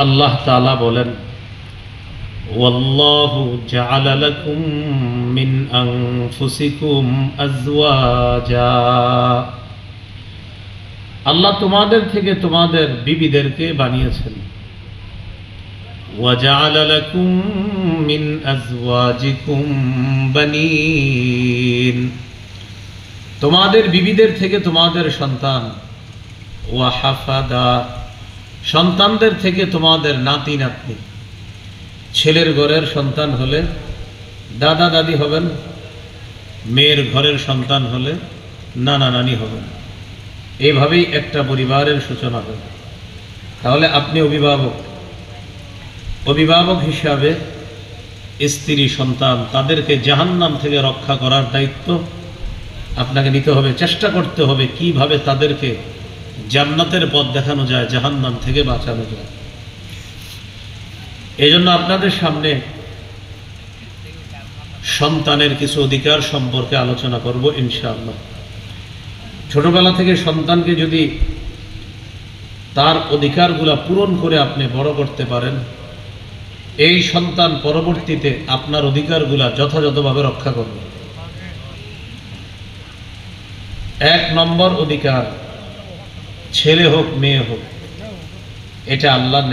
আল্লাহ তাআলা বলেন, ওয়াল্লাহু জাআলা লাকুম মিন আনফুসিকুম আজওয়াজা। আল্লাহ তোমাদের থেকে তোমাদের বিবিদেরকে বানিয়েছেন। ওয়া জাআলা লাকুম মিন আজওয়াজিকুম বানিন, তোমাদের বিবিদের থেকে তোমাদের সন্তান। ওয়া হাফাদা, সন্তানদের থেকে তোমাদের নাতি নাতনি। ছেলের ঘরের সন্তান হলে দাদা দাদি হবেন, মেয়ের ঘরের সন্তান হলে নানা নানি হবেন। এভাবেই একটা পরিবারের সূচনা হবে। তাহলে আপনি অভিভাবক হিসাবে স্ত্রী সন্তান তাদেরকে জাহান্নাম থেকে রক্ষা করার দায়িত্ব আপনাকে নিতে হবে। চেষ্টা করতে হবে কিভাবে তাদেরকে জান্নাতের পথ দেখানো যায়, জাহান্নাম থেকে বাঁচানো যায়। এই জন্য আপনাদের সামনে সন্তানের কিছু অধিকার সম্পর্কে আলোচনা করব ইনশাআল্লাহ। ছোটবেলা থেকে সন্তানকে যদি তার অধিকারগুলা পূরণ করে আপনি বড় করতে পারেন, এই সন্তান পরবর্তীতে আপনার অধিকারগুলা যথাযথভাবে রক্ষা করবে। 1 নম্বর অধিকার, ছেলে হোক মেয়ে হোক, এটা আল্লাহর